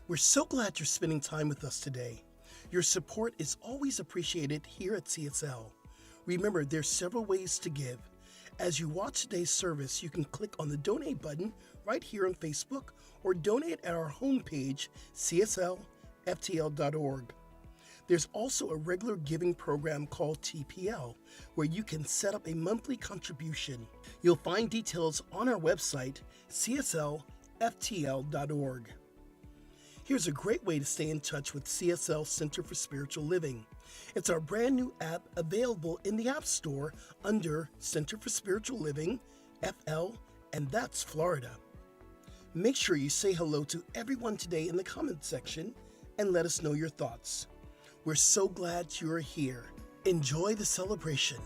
We're so glad you're spending time with us today. Your support is always appreciated here at CSL. Remember, there's several ways to give. As you watch today's service, you can click on the donate button right here on Facebook or donate at our homepage, cslftl.org. There's also a regular giving program called TPL, where you can set up a monthly contribution. You'll find details on our website, cslftl.org. Here's a great way to stay in touch with CSL Center for Spiritual Living. It's our brand new app available in the App Store under Center for Spiritual Living, FL, and that's Florida. Make sure you say hello to everyone today in the comment section and let us know your thoughts. We're so glad you're here. Enjoy the celebration.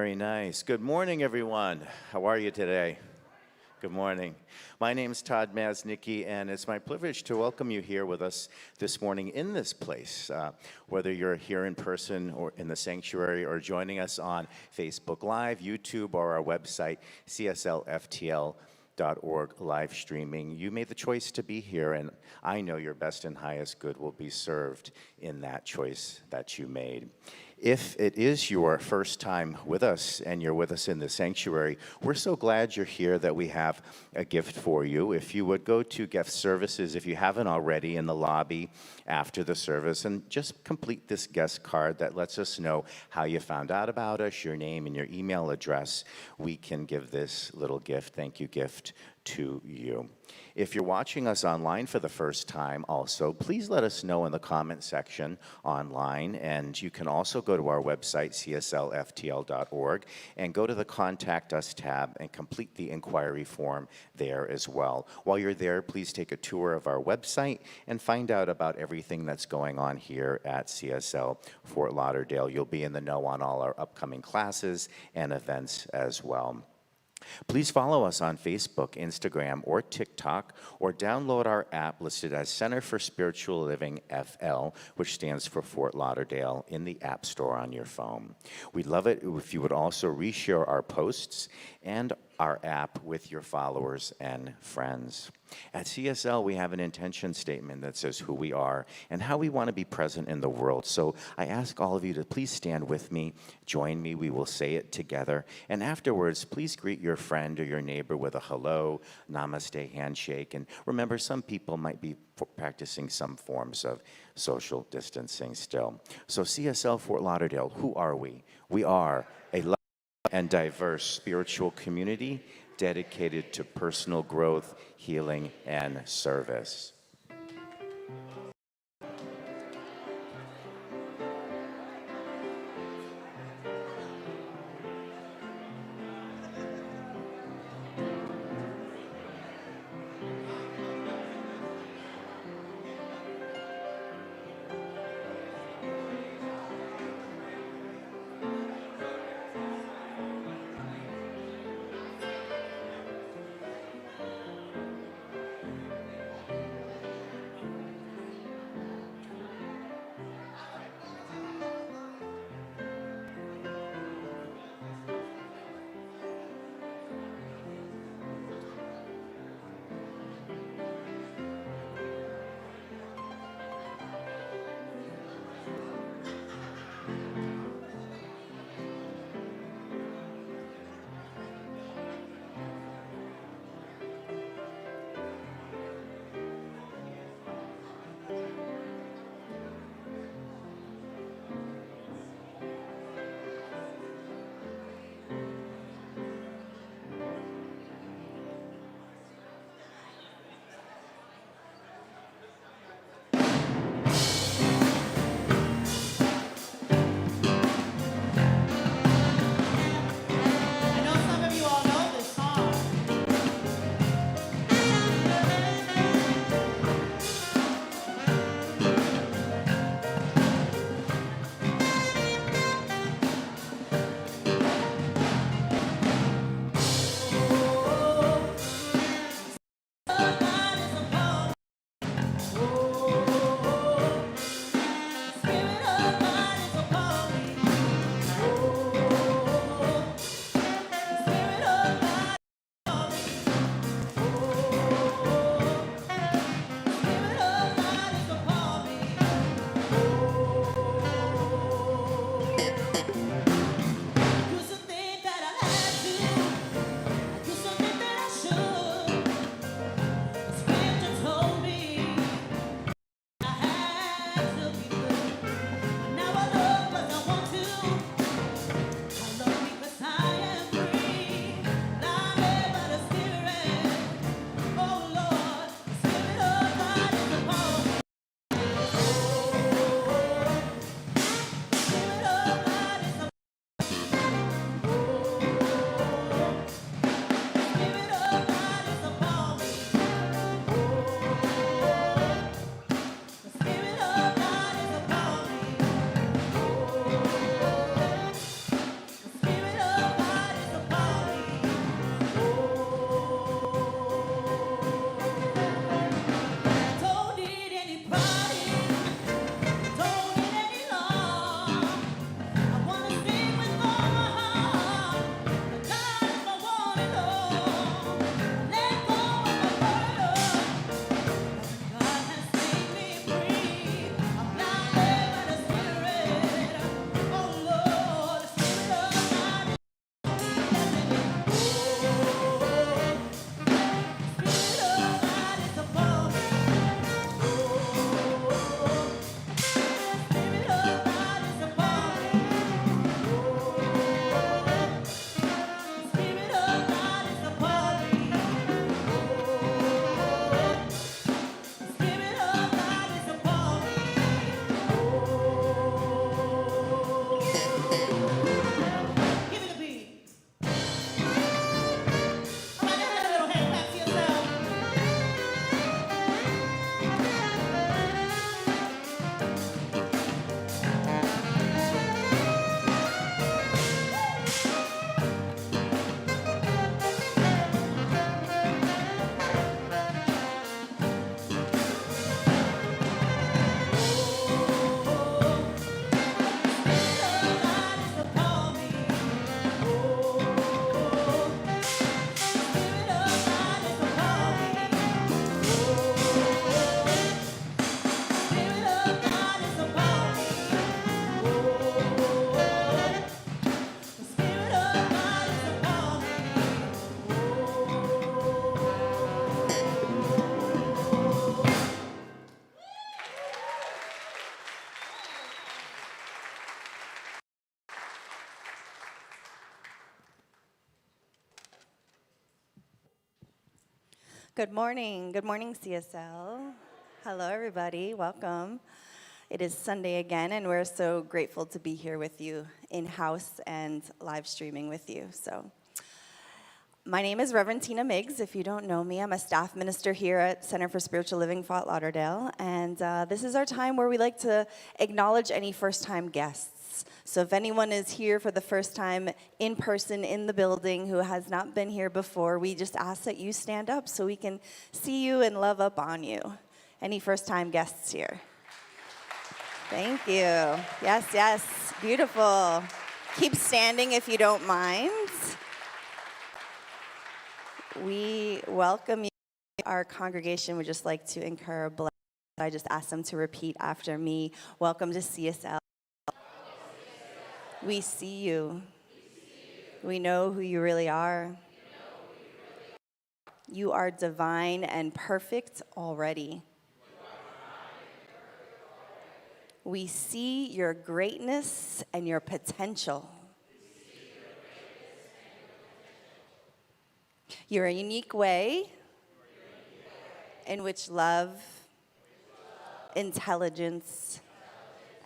Very nice. Good morning, everyone. How are you today? Good morning. My name is Todd Maznicki, and it's my privilege to welcome you here with us this morning in this place, whether you're here in person or in the sanctuary or joining us on Facebook Live, YouTube, or our website, cslftl.org live streaming. You made the choice to be here, and I know your best and highest good will be served in that choice that you made. If it is your first time with us and you're with us in the sanctuary, we're so glad you're here that we have a gift for you. If you would go to Gift Services, if you haven't already, in the lobby after the service, and just complete this guest card that lets us know how you found out about us, your name and your email address, we can give this little gift, thank you gift, to you. If you're watching us online for the first time also, please let us know in the comment section online, and you can also go to our website, cslftl.org, and go to the Contact Us tab and complete the inquiry form there as well. While you're there, please take a tour of our website and find out about everything that's going on here at CSL Fort Lauderdale. You'll be in the know on all our upcoming classes and events as well. Please follow us on Facebook, Instagram, or TikTok, or download our app listed as Center for Spiritual Living FL, which stands for Fort Lauderdale, in the App Store on your phone. We'd love it if you would also reshare our posts and our app with your followers and friends. At CSL, we have an intention statement that says who we are and how we want to be present in the world. So I ask all of you to please stand with me, join me, we will say it together. And afterwards, please greet your friend or your neighbor with a hello, namaste, handshake. And remember, some people might be practicing some forms of social distancing still. So CSL Fort Lauderdale, who are we? We are a and diverse spiritual community dedicated to personal growth, healing, and service. Good morning. Good morning, CSL. Hello, everybody. Welcome. It is Sunday again, and we're so grateful to be here with you in-house and live streaming with you. My name is Reverend Tina Miggs. If you don't know me, I'm a staff minister here at Center for Spiritual Living, Fort Lauderdale. And this is our time where we like to acknowledge any first-time guests. So if anyone is here for the first time in person in the building who has not been here before, we just ask that you stand up so we can see you and love up on you. Any first-time guests here? Thank you. Yes, yes. Beautiful. Keep standing if you don't mind. We welcome you. Our congregation would just like to incur a blessing. I just ask them to repeat after me. Welcome to CSL. We see you. We know who you really are. You are divine and perfect already. We see your greatness and your potential. You're a unique way in which love, intelligence,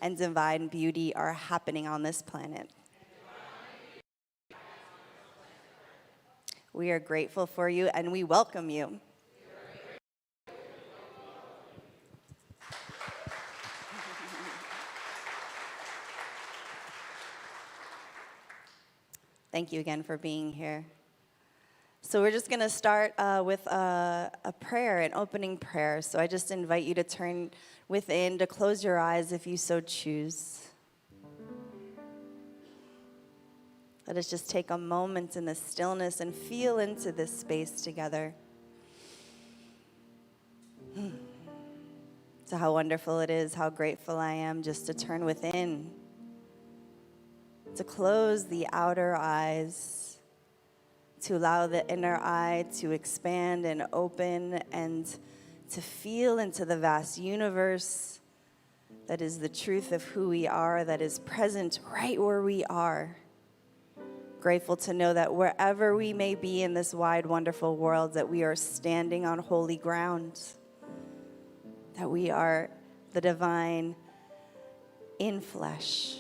and divine beauty are happening on this planet. We are grateful for you and we welcome you. Thank you again for being here. So we're just going to start with a prayer, an opening prayer. So I just invite you to turn within, to close your eyes if you so choose. Let us just take a moment in the stillness and feel into this space together. So how wonderful it is, how grateful I am just to turn within, to close the outer eyes, to allow the inner eye to expand and open and to feel into the vast universe that is the truth of who we are, that is present right where we are. Grateful to know that wherever we may be in this wide, wonderful world, that we are standing on holy ground, that we are the divine in flesh.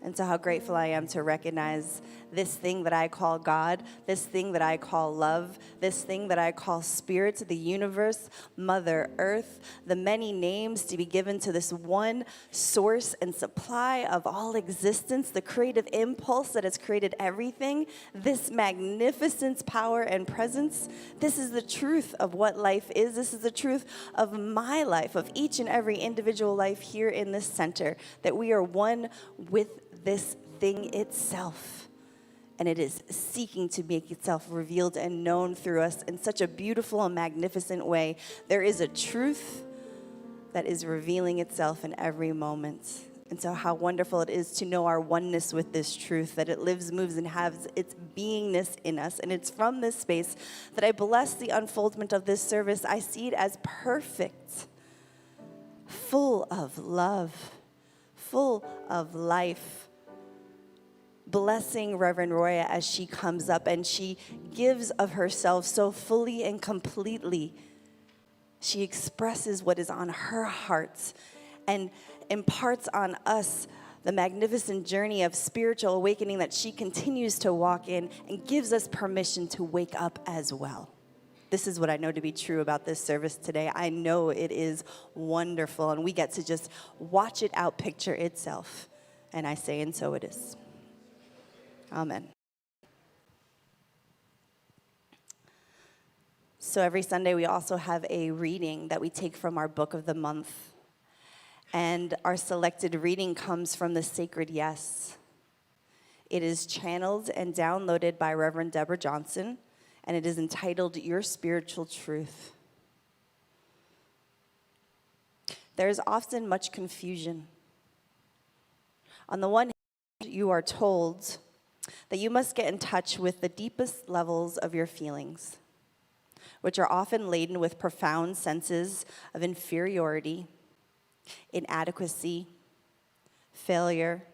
And so how grateful I am to recognize this thing that I call God, this thing that I call love, this thing that I call spirit, the universe, Mother Earth, the many names to be given to this one source and supply of all existence, the creative impulse that has created everything, this magnificence, power, and presence. This is the truth of what life is. This is the truth of my life, of each and every individual life here in this center, that we are one with this thing itself. And it is seeking to make itself revealed and known through us in such a beautiful and magnificent way. There is a truth that is revealing itself in every moment. And so how wonderful it is to know our oneness with this truth, that it lives, moves, and has its beingness in us. And it's from this space that I bless the unfoldment of this service. I see it as perfect, full of love, full of life. Blessing Reverend Roya as she comes up and she gives of herself so fully and completely. She expresses what is on her heart and imparts on us the magnificent journey of spiritual awakening that she continues to walk in and gives us permission to wake up as well. This is what I know to be true about this service today. I know it is wonderful and we get to just watch it out picture itself. And I say, and so it is. Amen. So every Sunday we also have a reading that we take from our book of the month. And our selected reading comes from the Sacred Yes. It is channeled and downloaded by Reverend Deborah Johnson, and it is entitled Your Spiritual Truth. There is often much confusion. On the one hand, you are told that you must get in touch with the deepest levels of your feelings, which are often laden with profound senses of inferiority, inadequacy, failure,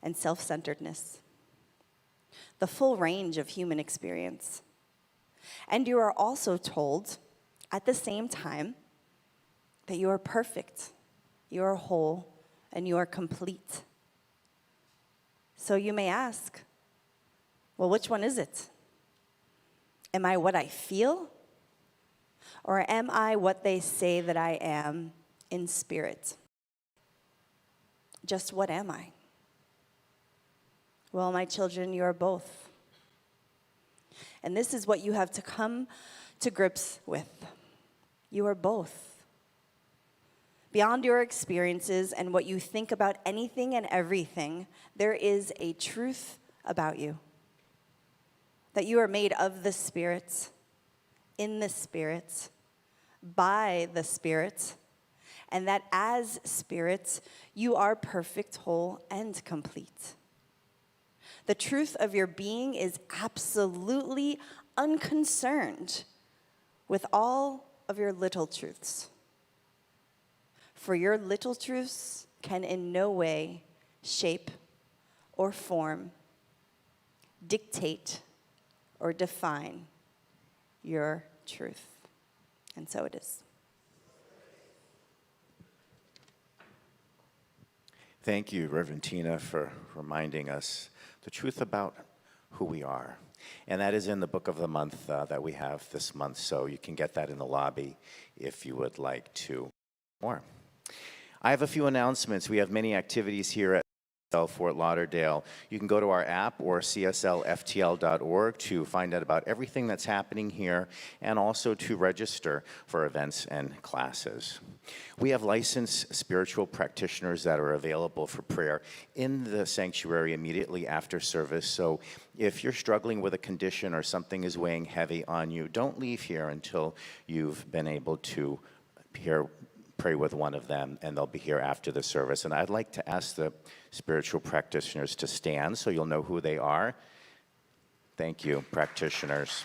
and self-centeredness. The full range of human experience. And you are also told at the same time that you are perfect, you are whole, and you are complete. So you may ask, well, which one is it? Am I what I feel? Or am I what they say that I am in spirit? Just what am I? Well, my children, you are both. And this is what you have to come to grips with. You are both. Beyond your experiences and what you think about anything and everything, there is a truth about you. That you are made of the Spirit, in the Spirit, by the Spirit, and that as Spirit, you are perfect, whole, and complete. The truth of your being is absolutely unconcerned with all of your little truths. For your little truths can in no way shape or form, dictate or define your truth. And so it is. Thank you, Reverend Tina, for reminding us the truth about who we are. And that is in the book of the month that we have this month, so you can get that in the lobby if you would like to more. I have a few announcements. We have many activities here at Fort Lauderdale. You can go to our app or cslftl.org to find out about everything that's happening here and also to register for events and classes. We have licensed spiritual practitioners that are available for prayer in the sanctuary immediately after service. So if you're struggling with a condition or something is weighing heavy on you, don't leave here until you've been able to pray with one of them, and they'll be here after the service. And I'd like to ask the spiritual practitioners to stand so you'll know who they are. Thank you, practitioners.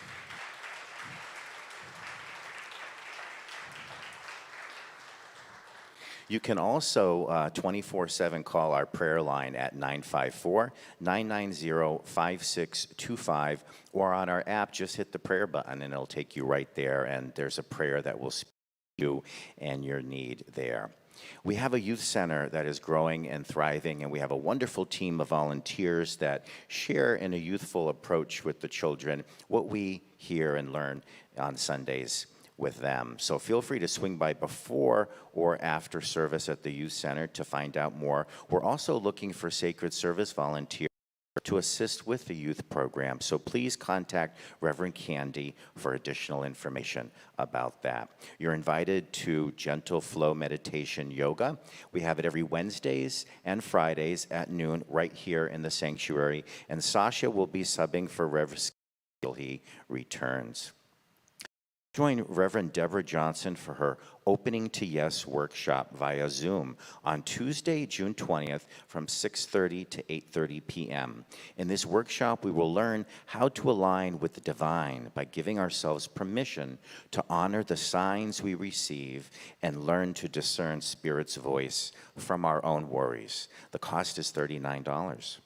You can also 24/7 call our prayer line at 954-990-5625, or on our app, just hit the prayer button and it'll take you right there, and there's a prayer that will speak you and your need there. We have a youth center that is growing and thriving, and we have a wonderful team of volunteers that share in a youthful approach with the children what we hear and learn on Sundays with them. So feel free to swing by before or after service at the youth center to find out more. We're also looking for sacred service volunteers to assist with the youth program. So please contact Reverend Candy for additional information about that. You're invited to Gentle Flow Meditation Yoga. We have it every Wednesdays and Fridays at noon right here in the sanctuary. And Sasha will be subbing for Reverend till he returns. Join Reverend Deborah Johnson for her Opening to Yes workshop via Zoom on Tuesday, June 20th from 6:30 to 8:30 p.m. In this workshop, we will learn how to align with the divine by giving ourselves permission to honor the signs we receive and learn to discern Spirit's voice from our own worries. The cost is $39.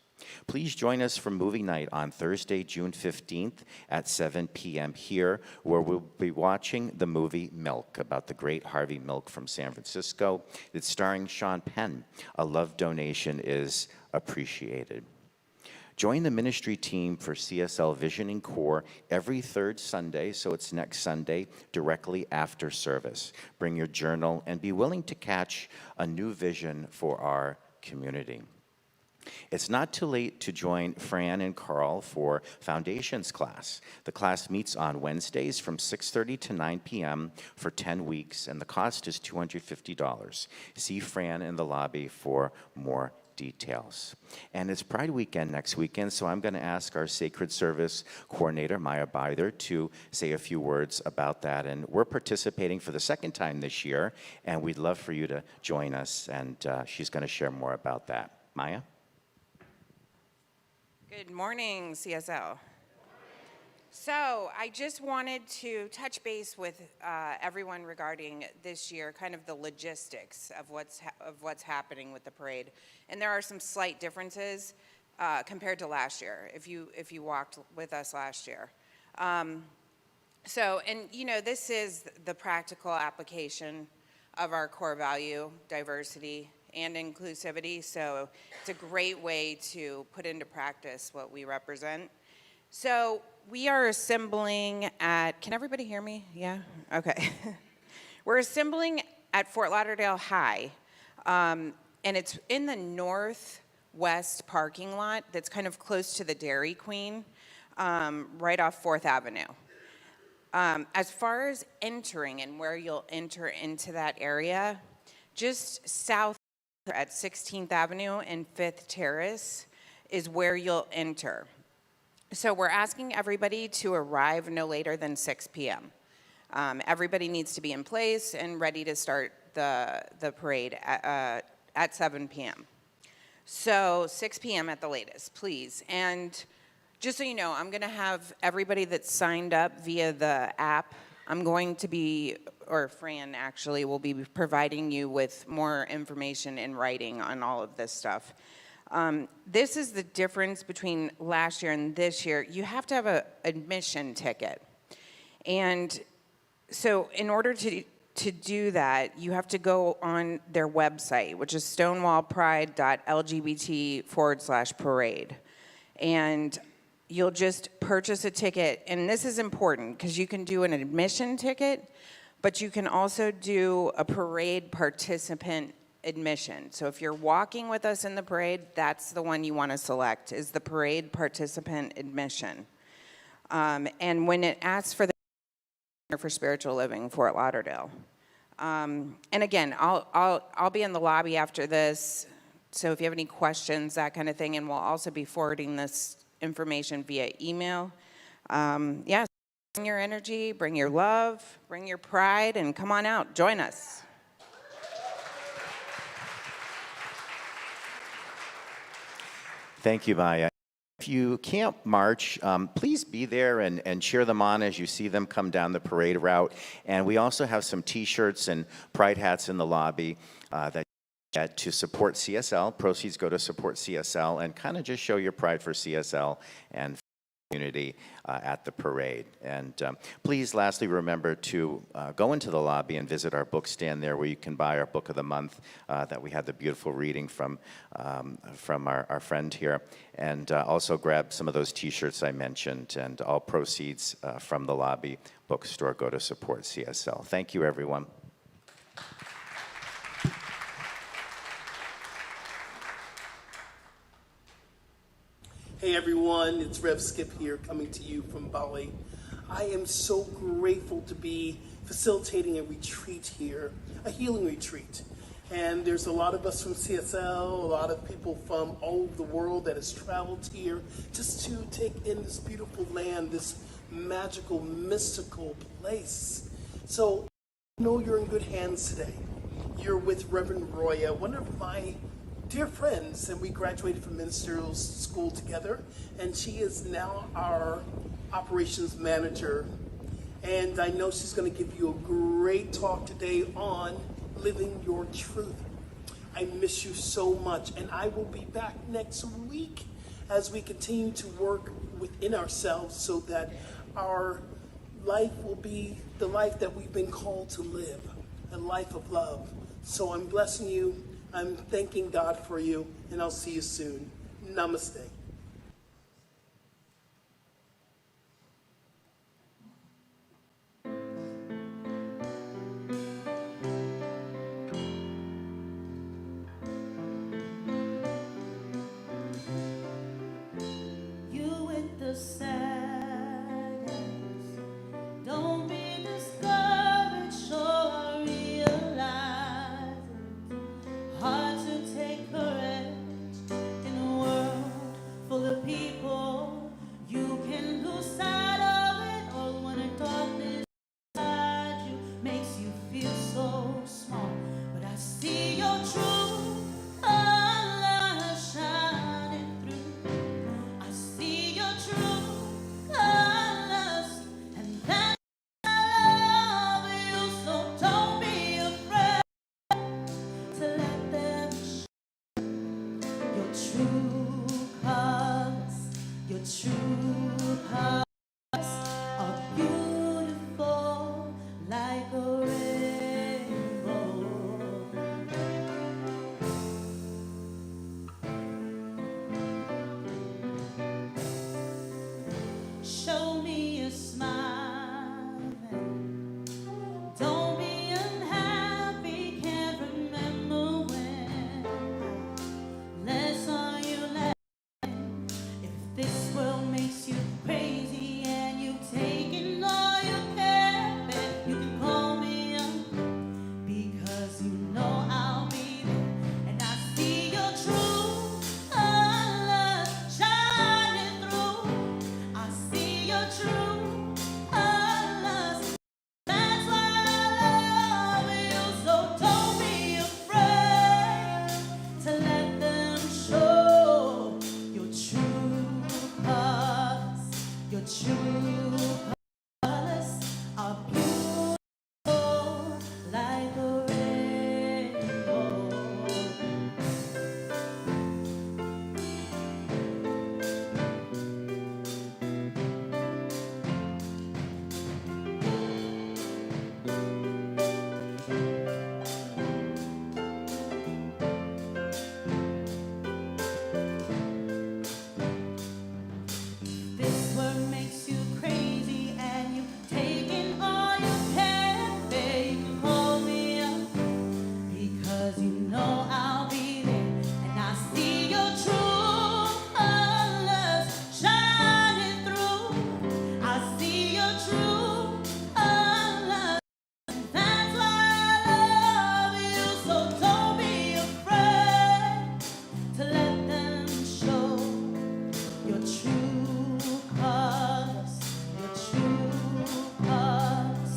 Please join us for movie night on Thursday, June 15th at 7 p.m. here, where we'll be watching the movie Milk, about the great Harvey Milk from San Francisco. It's starring Sean Penn. A love donation is appreciated. Join the ministry team for CSL Visioning Corps every third Sunday, so it's next Sunday, directly after service. Bring your journal and be willing to catch a new vision for our community. It's not too late to join Fran and Carl for Foundations class. The class meets on Wednesdays from 6:30 to 9 p.m. for 10 weeks, and the cost is $250. See Fran in the lobby for more details. And it's Pride Weekend next weekend, so I'm going to ask our Sacred Service Coordinator, Maya Byther, to say a few words about that. And we're participating for the second time this year, and we'd love for you to join us, and she's going to share more about that. Maya? Good morning, CSL. So I just wanted to touch base with everyone regarding this year, kind of the logistics of what's happening with the parade. And there are some slight differences compared to last year, if you walked with us last year. So, and this is the practical application of our core value, diversity and inclusivity. So it's a great way to put into practice what we represent. So we are assembling at, can everybody hear me? Yeah? Okay. We're assembling at Fort Lauderdale High, and it's in the northwest parking lot that's kind of close to the Dairy Queen, right off 4th Avenue. As far as entering and where you'll enter into that area, just south at 16th Avenue and 5th Terrace is where you'll enter. So we're asking everybody to arrive no later than 6 p.m. Everybody needs to be in place and ready to start the parade at 7 p.m. So 6 p.m. at the latest, please. And just so you know, I'm going to have everybody that's signed up via the app, I'm going to be, or Fran actually, will be providing you with more information in writing on all of this stuff. This is the difference between last year and this year. You have to have an admission ticket. And so in order to do that, you have to go on their website, which is stonewallpride.lgbt/parade. And you'll just purchase a ticket. And this is important because you can do an admission ticket, but you can also do a parade participant admission. So if you're walking with us in the parade, that's the one you want to select, is the parade participant admission. And when it asks for the Center for Spiritual Living, Fort Lauderdale. And again, I'll be in the lobby after this, so if you have any questions, that kind of thing, and we'll also be forwarding this information via email. Yeah, bring your energy, bring your love, bring your pride, and come on out, join us. Thank you, Maya. If you can't march, please be there and cheer them on as you see them come down the parade route. And we also have some T-shirts and pride hats in the lobby that you get to support CSL. Proceeds go to support CSL and kind of just show your pride for CSL and community at the parade. And please, lastly, remember to go into the lobby and visit our book stand there, where you can buy our book of the month that we had the beautiful reading from our friend here, and also grab some of those T-shirts I mentioned. And all proceeds from the lobby bookstore go to support CSL. Thank you, everyone. Hey everyone, it's Rev Skip here, coming to you from Bali. I am so grateful to be facilitating a retreat here, a healing retreat. And there's a lot of us from CSL, a lot of people from all over the world that has traveled here just to take in this beautiful land, this magical, mystical place. So I know you're in good hands today. You're with Reverend Roya, one of my dear friends, and we graduated from ministerial school together, and she is now our operations manager. And I know she's going to give you a great talk today on living your truth. I miss you so much, and I will be back next week as we continue to work within ourselves so that our life will be the life that we've been called to live, a life of love. So I'm blessing you. I'm thanking God for you, and I'll see you soon. Namaste. You with the sadness, don't be discouraged, or realize it's hard to take courage in a world full of people. You can lose sight of it all when the darkness inside you makes you feel so small. But I see your true colors shining through. I see your true colors, and that's why I love you. So don't be afraid to let them show your true colors. Your true colors are beautiful. 'cause you know I'll be there. And I see your true colors shining through. I see your true colors. That's why I love you. So don't be afraid to let them show your true colors, your true colors,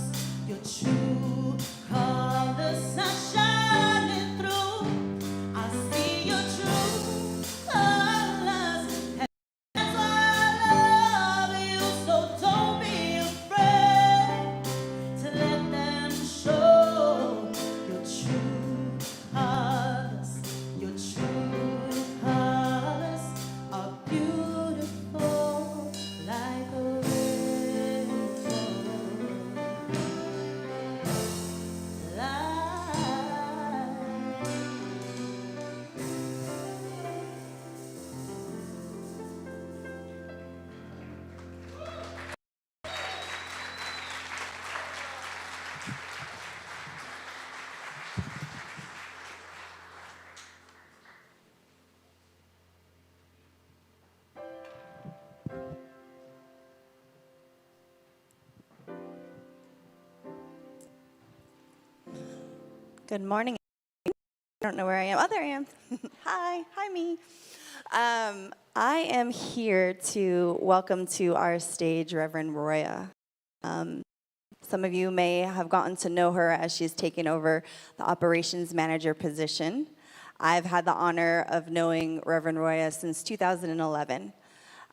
your true colors are shining through. I see your true colors, and that's why I love you. So don't be afraid to let them show your true colors. Your true colors are beautiful like a Good morning. I don't know where I am. Oh, there I am. Hi, me. I am here to welcome to our stage Reverend Roya. Some of you may have gotten to know her as she's taken over the operations manager position. I've had the honor of knowing Reverend Roya since 2011.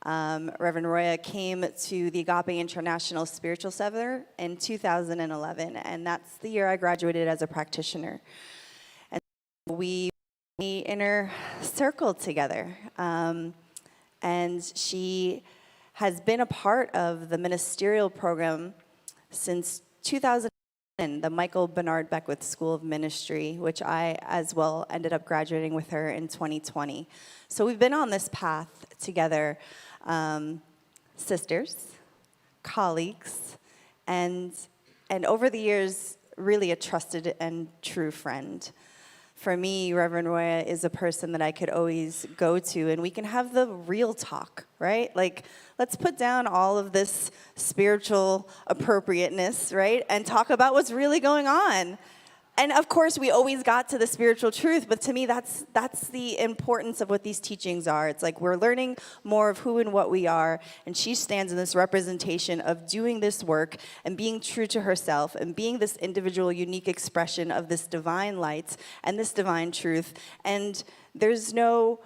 Reverend Roya came to the Agape International Spiritual Center in 2011, and that's the year I graduated as a practitioner. And we inner circle together, and she has been a part of the ministerial program since 2010, the Michael Bernard Beckwith School of Ministry, which I as well ended up graduating with her in 2020. So we've been on this path together. Sisters, colleagues, and over the years, really a trusted and true friend. For me, Reverend Roya is a person that I could always go to, and we can have the real talk, right? Like, let's put down all of this spiritual appropriateness, right? And talk about what's really going on. And of course, we always got to the spiritual truth, but to me, that's the importance of what these teachings are. It's like we're learning more of who and what we are, and she stands in this representation of doing this work and being true to herself and being this individual, unique expression of this divine light and this divine truth. And there's no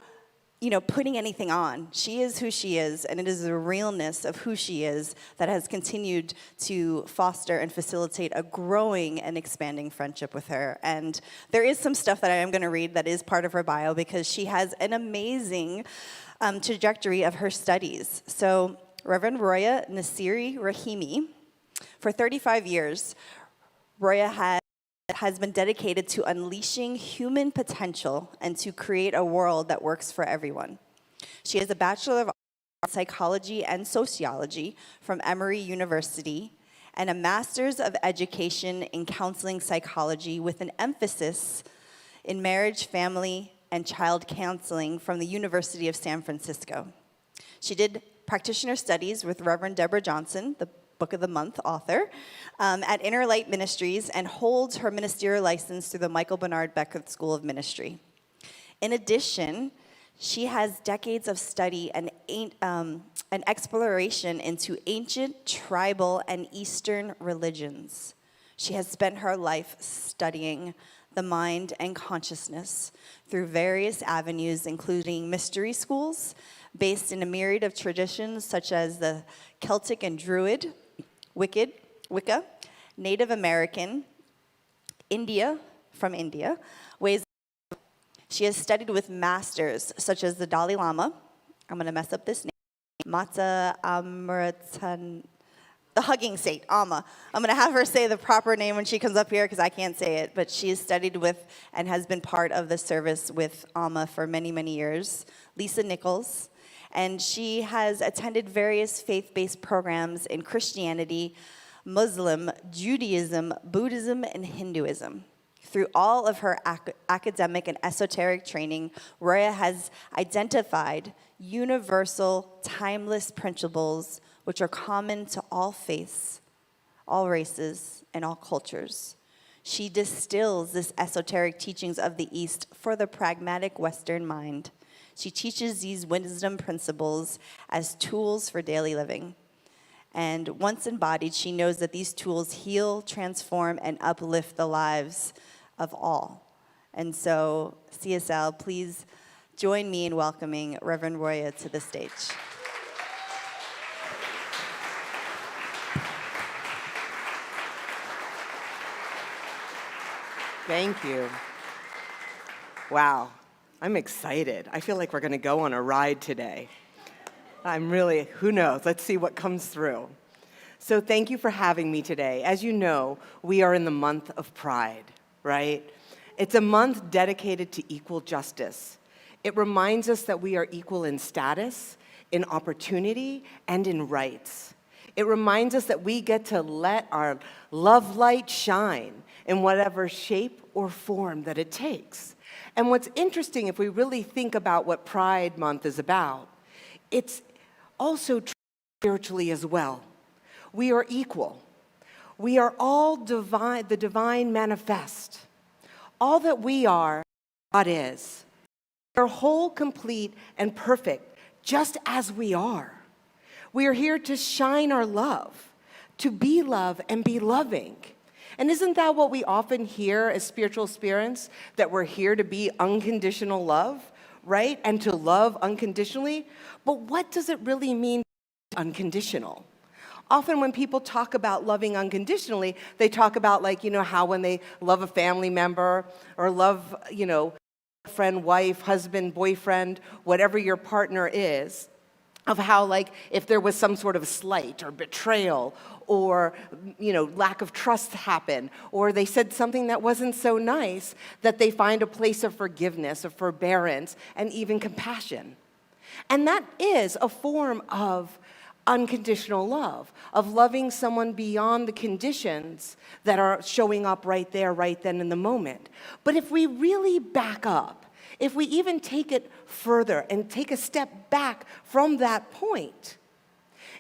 putting anything on. She is who she is, and it is the realness of who she is that has continued to foster and facilitate a growing and expanding friendship with her. And there is some stuff that I am going to read that is part of her bio because she has an amazing trajectory of her studies. So Reverend Roya Nasiri Rahimi, for 35 years, Roya has been dedicated to unleashing human potential and to create a world that works for everyone. She has a Bachelor of Arts in Psychology and Sociology from Emory University and a Master's of Education in Counseling Psychology with an emphasis in marriage, family, and child counseling from the University of San Francisco. She did practitioner studies with Reverend Deborah Johnson, the Book of the Month author, at Inner Light Ministries, and holds her ministerial license through the Michael Bernard Beckwith School of Ministry. In addition, she has decades of study and exploration into ancient, tribal, and Eastern religions. She has spent her life studying the mind and consciousness through various avenues, including mystery schools based in a myriad of traditions such as the Celtic and Druid, Wicca, Native American, from India, ways. She has studied with masters such as the Dalai Lama, I'm going to mess up this name, Mata Amratan, the Hugging Saint, Amma. I'm going to have her say the proper name when she comes up here because I can't say it, but she has studied with and has been part of the service with Amma for many, many years. Lisa Nichols, and she has attended various faith-based programs in Christianity, Muslim, Judaism, Buddhism, and Hinduism. Through all of her academic and esoteric training, Roya has identified universal, timeless principles which are common to all faiths, all races, and all cultures. She distills this esoteric teachings of the East for the pragmatic Western mind. She teaches these wisdom principles as tools for daily living. And once embodied, she knows that these tools heal, transform, and uplift the lives of all. And so, CSL, please join me in welcoming Reverend Roya to the stage. Thank you. Wow, I'm excited. I feel like we're going to go on a ride today. I'm really, who knows? Let's see what comes through. So thank you for having me today. As you know, we are in the month of Pride, right? It's a month dedicated to equal justice. It reminds us that we are equal in status, in opportunity, and in rights. It reminds us that we get to let our love light shine in whatever shape or form that it takes. And what's interesting, if we really think about what Pride Month is about, it's also true spiritually as well. We are equal. We are all divine, the divine manifest. All that we are, God is. We are whole, complete, and perfect, just as we are. We are here to shine our love, to be love and be loving. And isn't that what we often hear as spiritual spirits? That we're here to be unconditional love, right? And to love unconditionally. But what does it really mean to be unconditional? Often when people talk about loving unconditionally, they talk about how when they love a family member or love, friend, wife, husband, boyfriend, whatever your partner is, of how if there was some sort of slight or betrayal or lack of trust happen, or they said something that wasn't so nice, that they find a place of forgiveness, of forbearance, and even compassion. And that is a form of unconditional love, of loving someone beyond the conditions that are showing up right there, right then in the moment. But if we really back up, if we even take it further and take a step back from that point,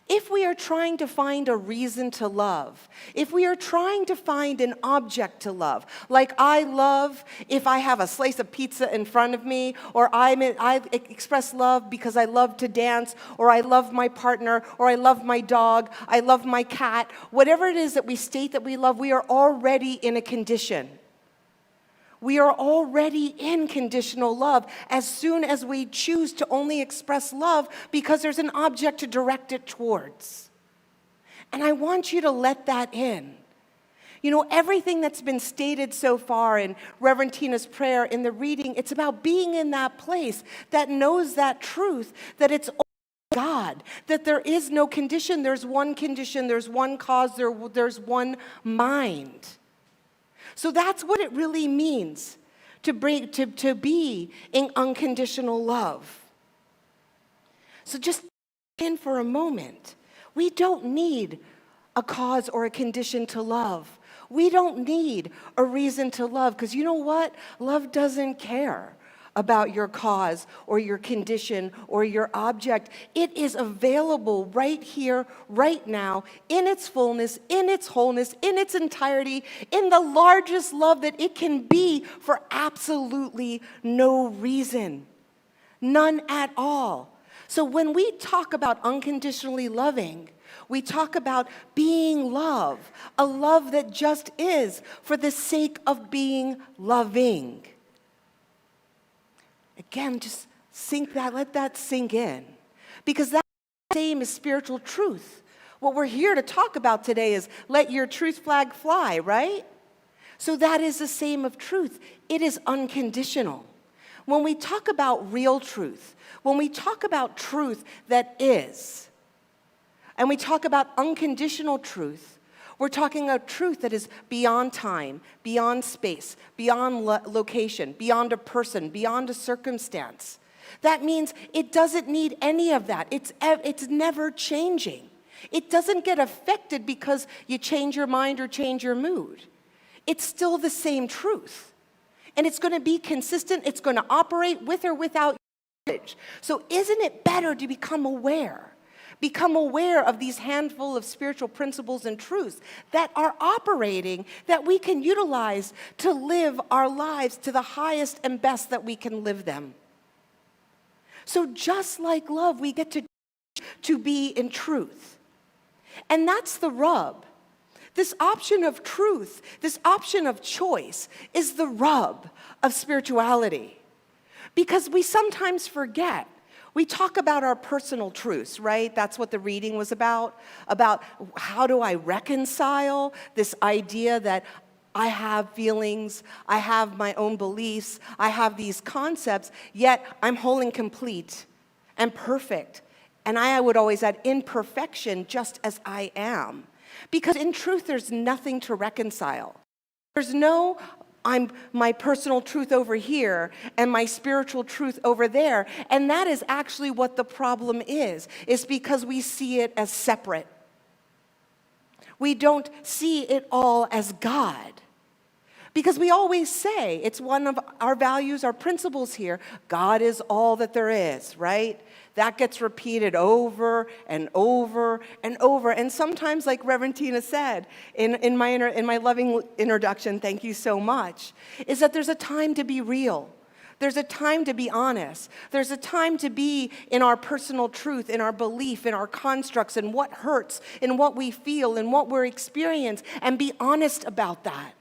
if we are trying to find a reason to love, if we are trying to find an object to love, like I love if I have a slice of pizza in front of me, or I express love because I love to dance, or I love my partner, or I love my dog, I love my cat, whatever it is that we state that we love, we are already in a condition. We are already in conditional love as soon as we choose to only express love because there's an object to direct it towards. And I want you to let that in. Everything that's been stated so far in Reverend Tina's prayer, in the reading, it's about being in that place that knows that truth, that it's God, that there is no condition, there's one cause, there's one mind. So that's what it really means to be in unconditional love. So just in for a moment. We don't need a cause or a condition to love. We don't need a reason to love, because you know what? Love doesn't care about your cause or your condition or your object. It is available right here, right now, in its fullness, in its wholeness, in its entirety, in the largest love that it can be, for absolutely no reason. None at all. So when we talk about unconditionally loving, we talk about being love, a love that just is for the sake of being loving. Again, just let that sink in. Because that's the same as spiritual truth. What we're here to talk about today is let your truth flag fly, right? So that is the same of truth. It is unconditional. When we talk about real truth, when we talk about truth that is, and we talk about unconditional truth, we're talking a truth that is beyond time, beyond space, beyond location, beyond a person, beyond a circumstance. That means it doesn't need any of that. It's never changing. It doesn't get affected because you change your mind or change your mood. It's still the same truth. And it's going to be consistent. It's going to operate with or without knowledge. So isn't it better to become aware? Become aware of these handful of spiritual principles and truths that are operating, that we can utilize to live our lives to the highest and best that we can live them. So just like love, we get to be in truth. And that's the rub. This option of truth, this option of choice is the rub of spirituality. Because we sometimes forget. We talk about our personal truths, right? That's what the reading was about how do I reconcile this idea that I have feelings, I have my own beliefs, I have these concepts, yet I'm whole and complete and perfect. And I would always add imperfection just as I am. Because in truth, there's nothing to reconcile. There's no, I'm my personal truth over here and my spiritual truth over there. And that is actually what the problem is because we see it as separate. We don't see it all as God. Because we always say, it's one of our values, our principles here, God is all that there is, right? That gets repeated over and over and over. And sometimes, like Reverend Tina said in my loving introduction, thank you so much, is that there's a time to be real. There's a time to be honest. There's a time to be in our personal truth, in our belief, in our constructs, in what hurts, in what we feel, in what we're experiencing, and be honest about that.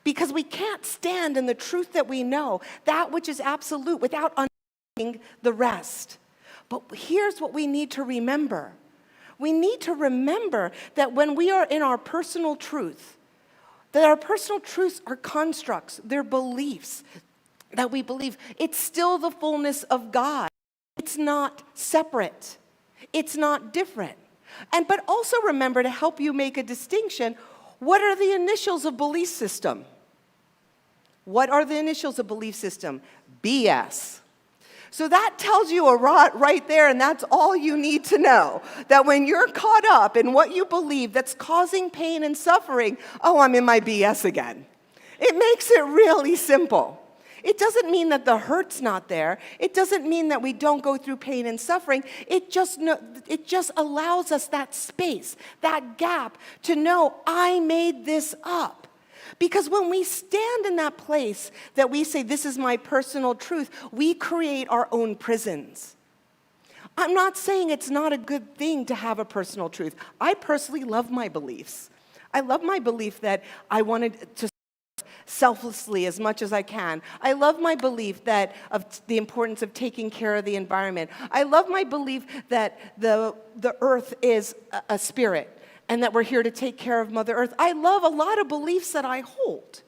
Because we can't stand in the truth that we know, that which is absolute, without understanding the rest. But here's what we need to remember. We need to remember that when we are in our personal truth, that our personal truths are constructs, they're beliefs that we believe. It's still the fullness of God. It's not separate. It's not different. But also remember, to help you make a distinction, what are the initials of belief system? What are the initials of belief system? BS. So that tells you a lot right there, and that's all you need to know. That when you're caught up in what you believe that's causing pain and suffering, oh, I'm in my BS again. It makes it really simple. It doesn't mean that the hurt's not there. It doesn't mean that we don't go through pain and suffering. It just allows us that space, that gap to know I made this up. Because when we stand in that place that we say, this is my personal truth, we create our own prisons. I'm not saying it's not a good thing to have a personal truth. I personally love my beliefs. I love my belief that I wanted to selflessly as much as I can. I love my belief of the importance of taking care of the environment. I love my belief that the earth is a spirit and that we're here to take care of Mother Earth. I love a lot of beliefs that I hold.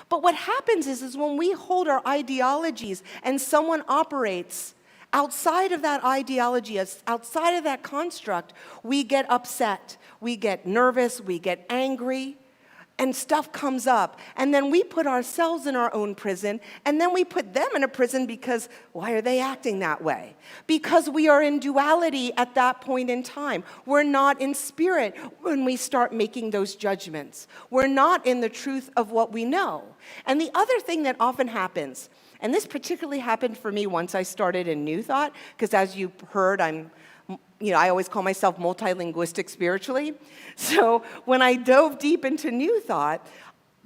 But what happens is when we hold our ideologies and someone operates outside of that ideology, outside of that construct, we get upset, we get nervous, we get angry, and stuff comes up. And then we put ourselves in our own prison, and then we put them in a prison because why are they acting that way? Because we are in duality at that point in time. We're not in spirit when we start making those judgments. We're not in the truth of what we know. And the other thing that often happens, and this particularly happened for me once I started in New Thought, because as you heard, I always call myself multilinguistic spiritually. So when I dove deep into New Thought,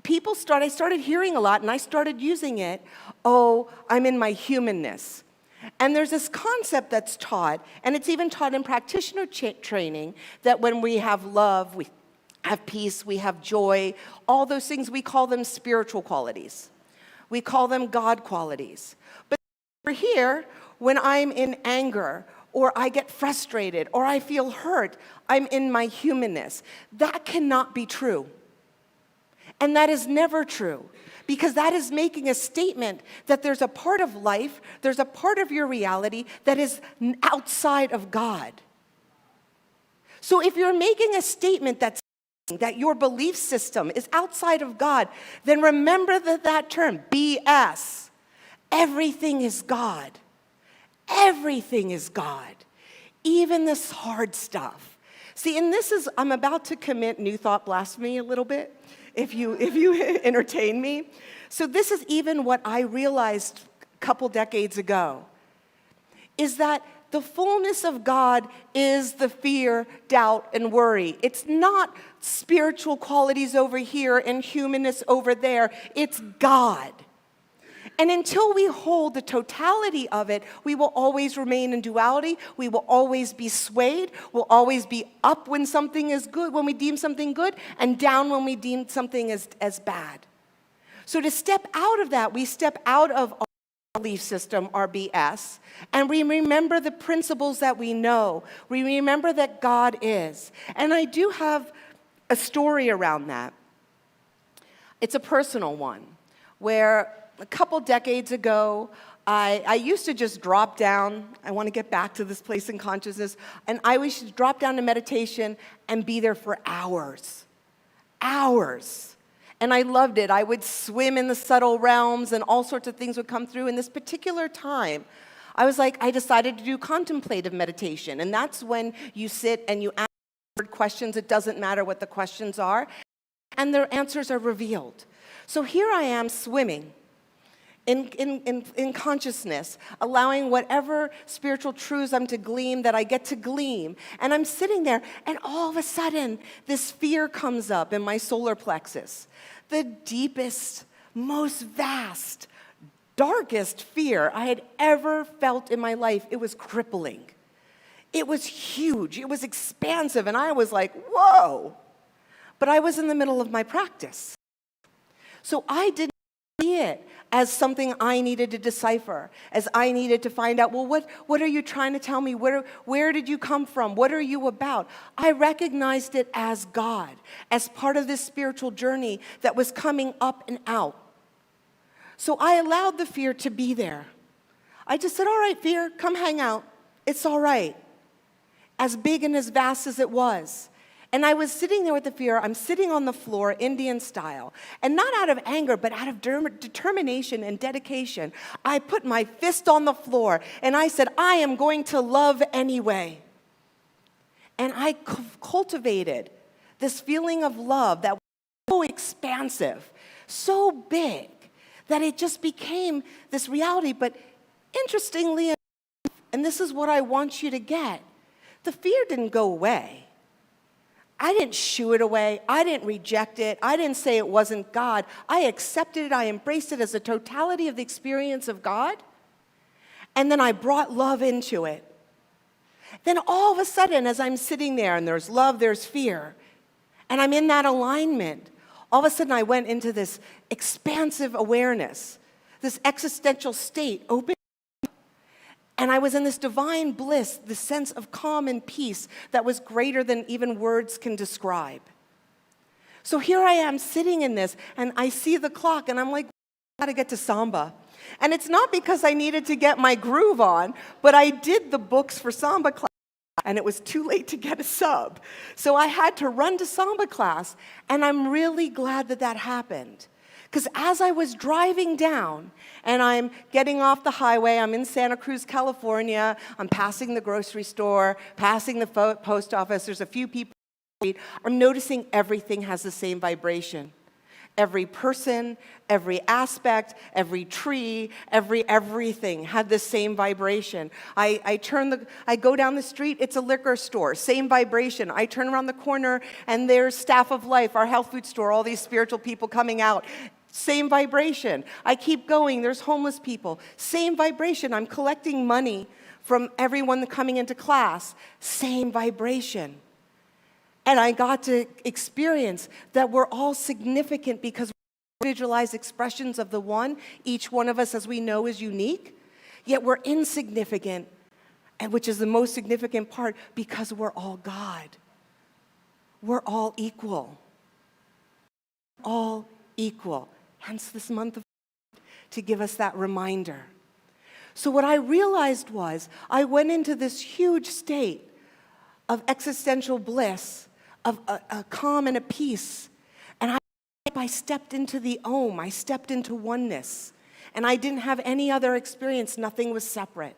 I started hearing a lot, and I started using it. Oh, I'm in my humanness. And there's this concept that's taught, and it's even taught in practitioner training, that when we have love, we have peace, we have joy, all those things, we call them spiritual qualities. We call them God qualities. But over here, when I'm in anger, or I get frustrated, or I feel hurt, I'm in my humanness. That cannot be true. And that is never true, because that is making a statement that there's a part of life, there's a part of your reality that is outside of God. So if you're making a statement that your belief system is outside of God, then remember that term, BS. Everything is God. Everything is God, even this hard stuff. See, and I'm about to commit New Thought blasphemy a little bit, if you entertain me. So this is even what I realized a couple decades ago, is that the fullness of God is the fear, doubt, and worry. It's not spiritual qualities over here and humanness over there. It's God. And until we hold the totality of it, we will always remain in duality. We will always be swayed. We'll always be up when something is good, when we deem something good, and down when we deem something as bad. So to step out of that, we step out of our belief system, our BS, and we remember the principles that we know. We remember that God is. And I do have a story around that. It's a personal one, where a couple decades ago, I used to just drop down. I want to get back to this place in consciousness. And I used to drop down to meditation and be there for hours. Hours. And I loved it. I would swim in the subtle realms and all sorts of things would come through. In this particular time, I decided to do contemplative meditation. And that's when you sit and you ask questions. It doesn't matter what the questions are. And their answers are revealed. So here I am swimming in consciousness, allowing whatever spiritual truths I'm to glean that I get to glean. And I'm sitting there, and all of a sudden, this fear comes up in my solar plexus. The deepest, most vast, darkest fear I had ever felt in my life. It was crippling. It was huge. It was expansive. And I was like, whoa. But I was in the middle of my practice. So I didn't see it as something I needed to decipher, as I needed to find out, well, what are you trying to tell me? Where did you come from? What are you about? I recognized it as God, as part of this spiritual journey that was coming up and out. So I allowed the fear to be there. I just said, all right, fear, come hang out. It's all right. As big and as vast as it was. And I was sitting there with the fear. I'm sitting on the floor, Indian style. And not out of anger, but out of determination and dedication. I put my fist on the floor and I said, I am going to love anyway. And I cultivated this feeling of love that was so expansive, so big, that it just became this reality. But interestingly enough, and this is what I want you to get, the fear didn't go away. I didn't shoo it away. I didn't reject it. I didn't say it wasn't God. I accepted it. I embraced it as a totality of the experience of God. And then I brought love into it. Then all of a sudden, as I'm sitting there and there's love, there's fear, and I'm in that alignment, all of a sudden I went into this expansive awareness, this existential state, open. And I was in this divine bliss, this sense of calm and peace that was greater than even words can describe. So here I am sitting in this, and I see the clock, and I'm like, I gotta get to Samba. And it's not because I needed to get my groove on, but I did the books for Samba class, and it was too late to get a sub. So I had to run to Samba class, and I'm really glad that that happened. Because as I was driving down, and I'm getting off the highway, I'm in Santa Cruz, California, I'm passing the grocery store, passing the post office, there's a few people on the street, I'm noticing everything has the same vibration. Every person, every aspect, every tree, everything had the same vibration. I go down the street, it's a liquor store, same vibration. I turn around the corner, and there's Staff of Life, our health food store, all these spiritual people coming out. Same vibration. I keep going, there's homeless people. Same vibration. I'm collecting money from everyone coming into class. Same vibration. And I got to experience that we're all significant because we're individualized expressions of the one. Each one of us, as we know, is unique. Yet we're insignificant, and which is the most significant part, because we're all God. We're all equal. All equal. Hence this month of to give us that reminder. So what I realized was I went into this huge state of existential bliss, of a calm and a peace. And I stepped into the Om. I stepped into oneness. And I didn't have any other experience. Nothing was separate.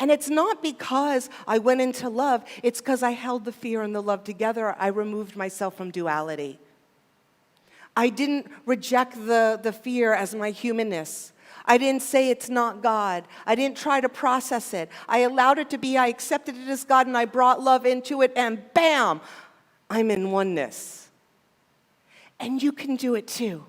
And it's not because I went into love. It's because I held the fear and the love together. I removed myself from duality. I didn't reject the fear as my humanness. I didn't say it's not God. I didn't try to process it. I allowed it to be. I accepted it as God, and I brought love into it, and bam, I'm in oneness. And you can do it too.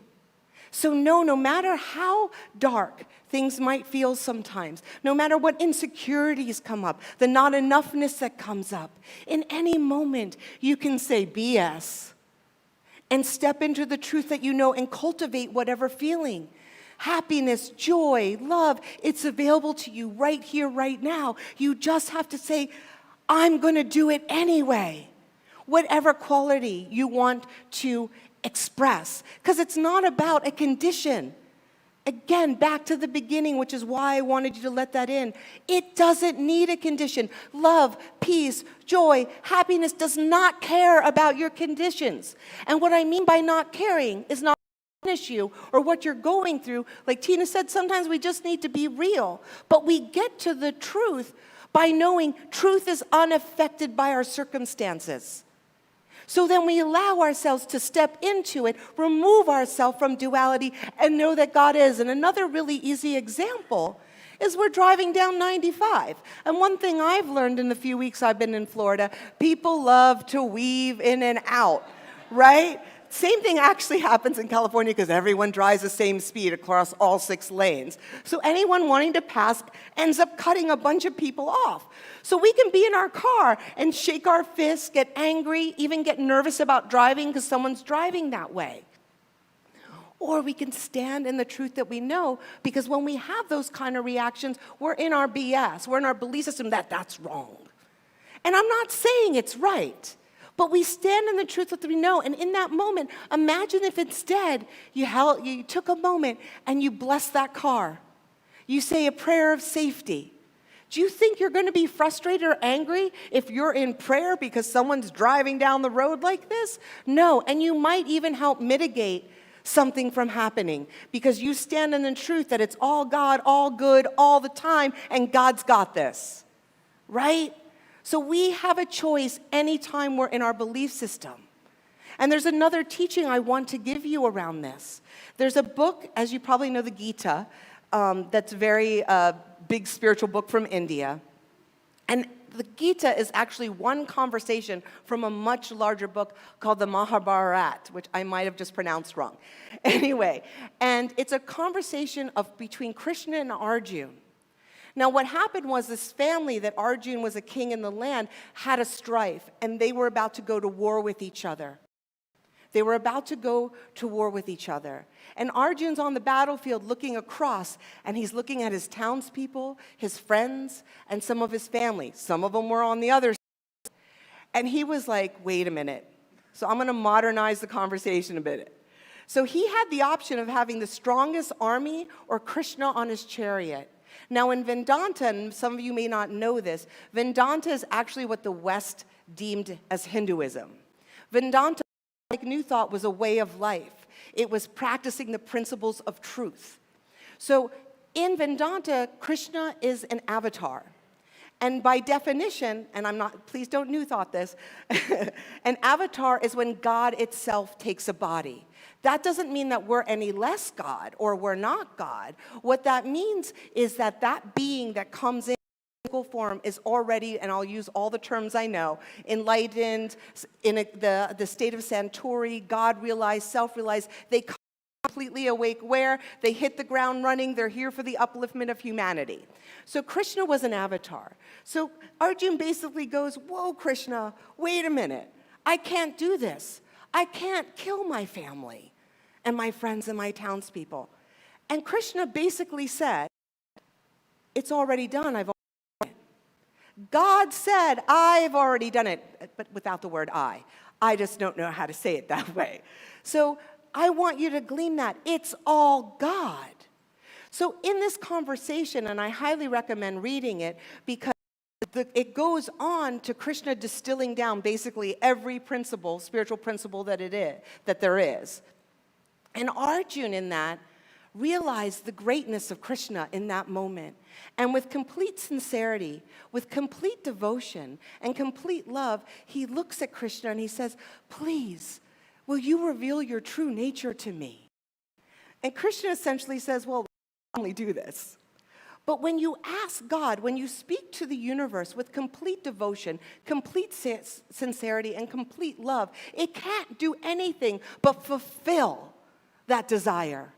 So no matter how dark things might feel sometimes, no matter what insecurities come up, the not enoughness that comes up, in any moment you can say BS and step into the truth that you know and cultivate whatever feeling. Happiness, joy, love, it's available to you right here, right now. You just have to say, I'm going to do it anyway. Whatever quality you want to express, because it's not about a condition. Again, back to the beginning, which is why I wanted you to let that in. It doesn't need a condition. Love, peace, joy, happiness does not care about your conditions. And what I mean by not caring is not punish you or what you're going through. Like Tina said, sometimes we just need to be real. But we get to the truth by knowing truth is unaffected by our circumstances. So then we allow ourselves to step into it, remove ourselves from duality, and know that God is. And another really easy example is we're driving down 95. And one thing I've learned in the few weeks I've been in Florida, people love to weave in and out, right? Same thing actually happens in California because everyone drives the same speed across all 6 lanes. So anyone wanting to pass ends up cutting a bunch of people off. So we can be in our car and shake our fists, get angry, even get nervous about driving because someone's driving that way. Or we can stand in the truth that we know, because when we have those kind of reactions, we're in our BS. We're in our belief system that that's wrong. And I'm not saying it's right. But we stand in the truth that we know. And in that moment, imagine if instead you took a moment and you blessed that car. You say a prayer of safety. Do you think you're going to be frustrated or angry if you're in prayer because someone's driving down the road like this? No, and you might even help mitigate something from happening because you stand in the truth that it's all God, all good, all the time, and God's got this, right? So we have a choice anytime we're in our belief system. And there's another teaching I want to give you around this. There's a book, as you probably know, the Gita, that's a very big spiritual book from India. And the Gita is actually one conversation from a much larger book called the Mahabharata, which I might have just pronounced wrong. Anyway, and it's a conversation between Krishna and Arjuna. Now, what happened was this family that Arjuna was a king in the land had a strife, and they were about to go to war with each other. They were about to go to war with each other. And Arjuna's on the battlefield looking across, and he's looking at his townspeople, his friends, and some of his family. Some of them were on the other side. And he was like, wait a minute. So I'm going to modernize the conversation a bit. So he had the option of having the strongest army or Krishna on his chariot. Now in Vedanta, and some of you may not know this, Vedanta is actually what the West deemed as Hinduism. Vedanta, like New Thought, was a way of life. It was practicing the principles of truth. So in Vedanta, Krishna is an avatar. And by definition, and please don't New Thought this, an avatar is when God itself takes a body. That doesn't mean that we're any less God or we're not God. What that means is that that being that comes in physical form is already, and I'll use all the terms I know, enlightened, in the state of Santori, God-realized, self-realized. They come completely awake where they hit the ground running. They're here for the upliftment of humanity. So Krishna was an avatar. So Arjuna basically goes, whoa, Krishna, wait a minute. I can't do this. I can't kill my family and my friends and my townspeople. And Krishna basically said, it's already done. I've already done it. God said, I've already done it, but without the word I. I just don't know how to say it that way. So I want you to glean that. It's all God. So in this conversation, and I highly recommend reading it because it goes on to Krishna distilling down basically every principle, spiritual principle that there is. And Arjuna in that realized the greatness of Krishna in that moment. And with complete sincerity, with complete devotion and complete love, he looks at Krishna and he says, please, will you reveal your true nature to me? And Christian essentially says, well, I only do this. But when you ask God, when you speak to the universe with complete devotion, complete sincerity, and complete love, it can't do anything but fulfill that desire.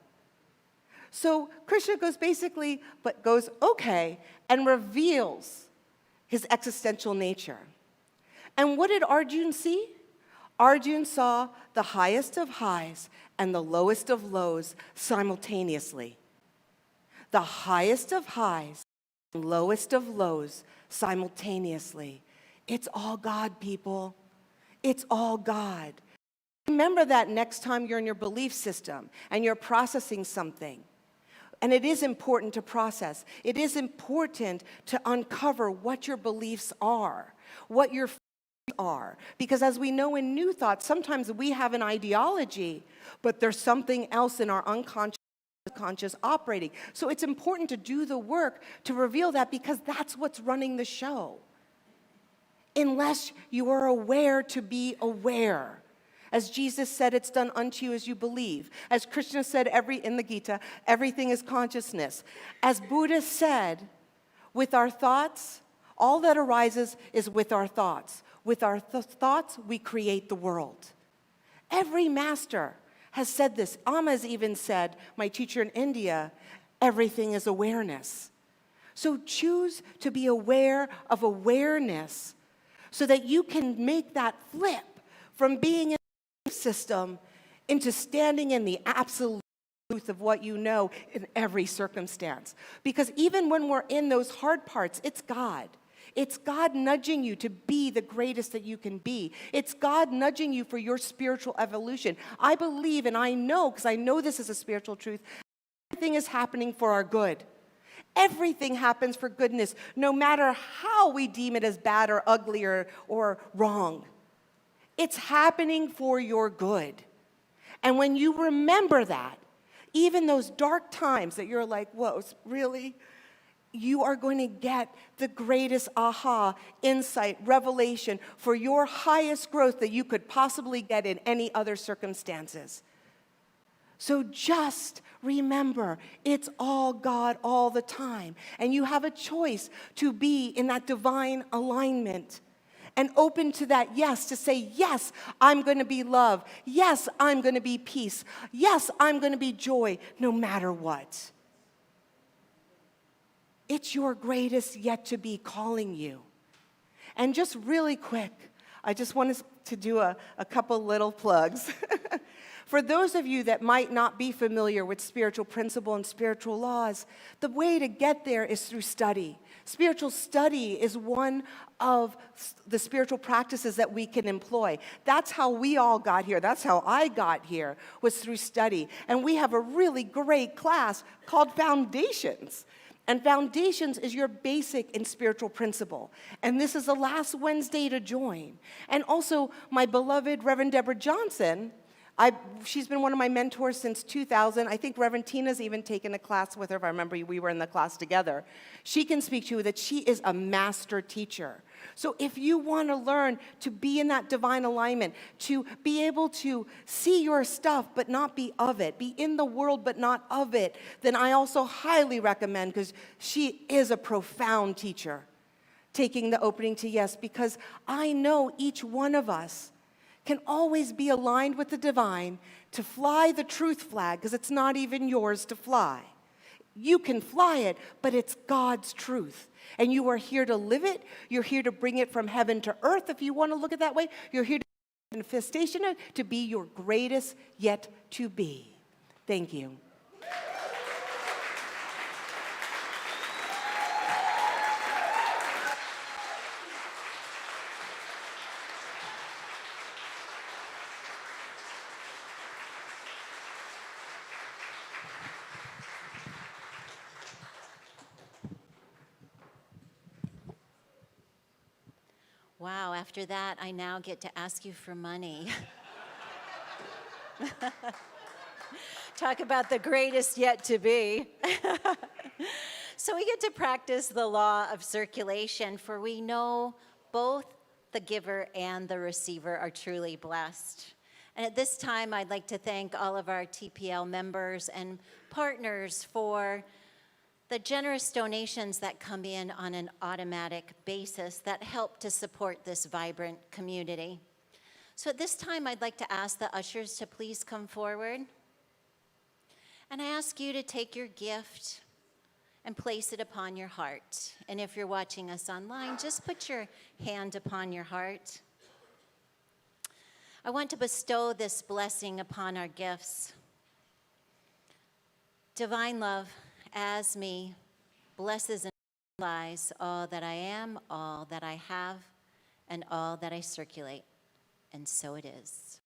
So Krishna goes okay, and reveals his existential nature. And what did Arjuna see? Arjuna saw the highest of highs and the lowest of lows simultaneously. The highest of highs and lowest of lows simultaneously. It's all God, people. It's all God. Remember that next time you're in your belief system and you're processing something. And it is important to process. It is important to uncover what your beliefs are, what your feelings are. Because as we know in New Thought, sometimes we have an ideology, but there's something else in our unconscious operating. So it's important to do the work to reveal that, because that's what's running the show. Unless you are aware to be aware. As Jesus said, it's done unto you as you believe. As Krishna said in the Gita, everything is consciousness. As Buddha said, with our thoughts, all that arises is with our thoughts. With our thoughts, we create the world. Every master has said this. Amma even said, my teacher in India, everything is awareness. So choose to be aware of awareness so that you can make that flip from being in the system into standing in the absolute truth of what you know in every circumstance. Because even when we're in those hard parts, it's God. It's God nudging you to be the greatest that you can be. It's God nudging you for your spiritual evolution. I believe, and I know, because I know this is a spiritual truth, everything is happening for our good. Everything happens for goodness, no matter how we deem it as bad or ugly or wrong. It's happening for your good. And when you remember that, even those dark times that you're like, whoa, really? You are going to get the greatest aha, insight, revelation for your highest growth that you could possibly get in any other circumstances. So just remember, it's all God all the time. And you have a choice to be in that divine alignment and open to that yes, to say, yes, I'm going to be love. Yes, I'm going to be peace. Yes, I'm going to be joy, no matter what. It's your greatest yet to be calling you. And just really quick, I just wanted to do a couple little plugs. For those of you that might not be familiar with spiritual principle and spiritual laws, the way to get there is through study. Spiritual study is one of the spiritual practices that we can employ. That's how we all got here. That's how I got here, was through study. And we have a really great class called Foundations. And Foundations is your basic in spiritual principle. And this is the last Wednesday to join. And also, my beloved Reverend Deborah Johnson, she's been one of my mentors since 2000. I think Reverend Tina's even taken a class with her. If I remember, we were in the class together. She can speak to you that she is a master teacher. So if you want to learn to be in that divine alignment, to be able to see your stuff but not be of it, be in the world but not of it, then I also highly recommend, because she is a profound teacher, taking the opening to yes, because I know each one of us can always be aligned with the divine to fly the truth flag, because it's not even yours to fly. You can fly it, but it's God's truth. And you are here to live it. You're here to bring it from heaven to earth, if you want to look at it that way. You're here to manifestation to be your greatest yet to be. Thank you. Wow, after that, I now get to ask you for money. Talk about the greatest yet to be. So we get to practice the law of circulation, for we know both the giver and the receiver are truly blessed. And at this time, I'd like to thank all of our TPL members and partners for the generous donations that come in on an automatic basis that help to support this vibrant community. So at this time, I'd like to ask the ushers to please come forward. And I ask you to take your gift and place it upon your heart. And if you're watching us online, just put your hand upon your heart. I want to bestow this blessing upon our gifts. Divine love, as me, blesses and multiplies all that I am, all that I have, and all that I circulate. And so it is.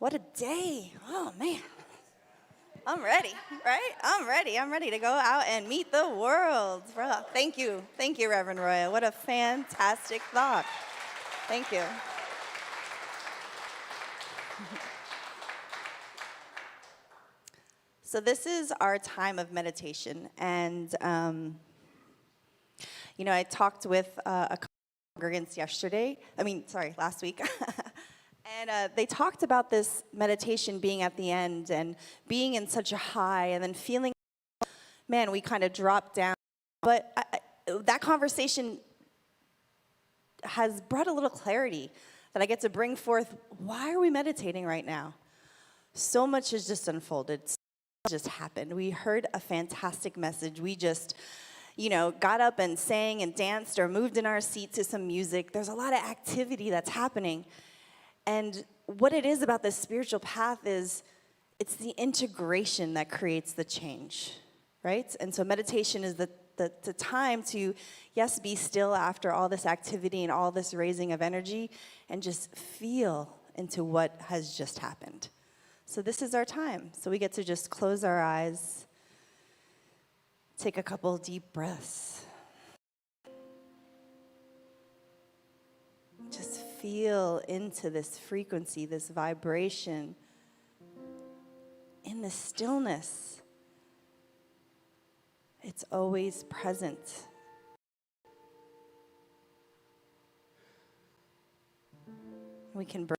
What a day. Oh, man. I'm ready, right? I'm ready. I'm ready to go out and meet the world. Thank you. Thank you, Reverend Roya. What a fantastic thought. Thank you. So this is our time of meditation. And, I talked with a congregants last week. And they talked about this meditation being at the end and being in such a high and then feeling, man, we kind of dropped down. But that conversation has brought a little clarity that I get to bring forth. Why are we meditating right now? So much has just unfolded. just happened. We heard a fantastic message. We just, got up and sang and danced or moved in our seat to some music. There's a lot of activity that's happening. And what it is about this spiritual path is it's the integration that creates the change, right? And so meditation is the time to, yes, be still after all this activity and all this raising of energy and just feel into what has just happened. So this is our time. So we get to just close our eyes, take a couple deep breaths. Just feel into this frequency, this vibration, in the stillness. It's always present. We can bring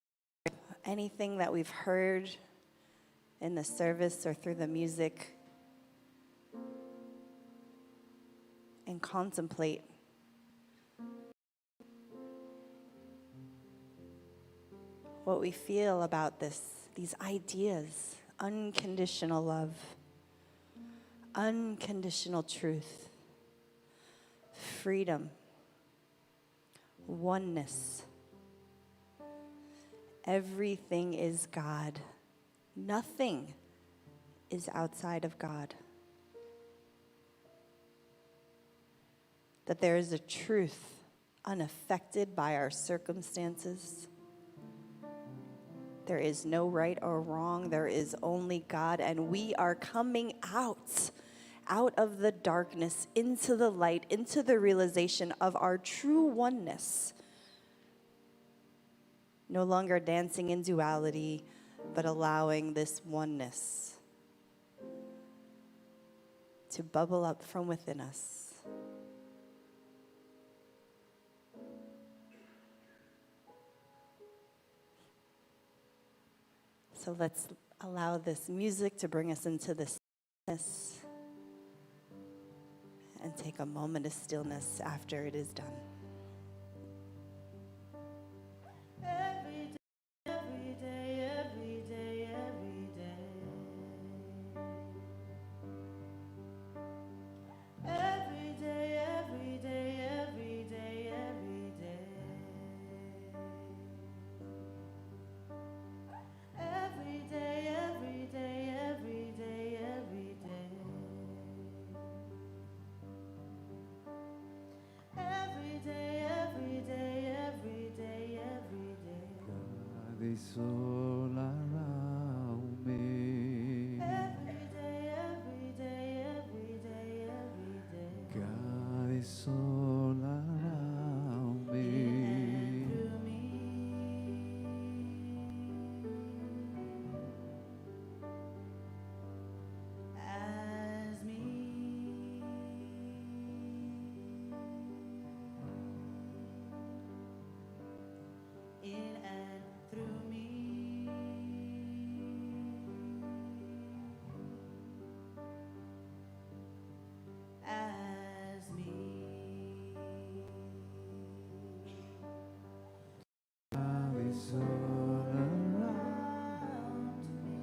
anything that we've heard in the service or through the music and contemplate. What we feel about these ideas, unconditional love, unconditional truth, freedom, oneness. Everything is God. Nothing is outside of God. That there is a truth unaffected by our circumstances. There is no right or wrong. There is only God. And we are coming out of the darkness into the light, into the realization of our true oneness. No longer dancing in duality, but allowing this oneness to bubble up from within us. So let's allow this music to bring us into this stillness and take a moment of stillness after it is done. Every day, every day, every day, every day. Every day, every day, every day, every day. Every day, every day, every day, every day. Every day, every day, every day, every day. God is all around me. Every day, every day, every day, every day. God is all around me. Through me. As me. In and through me. As me. God is all around. Around me.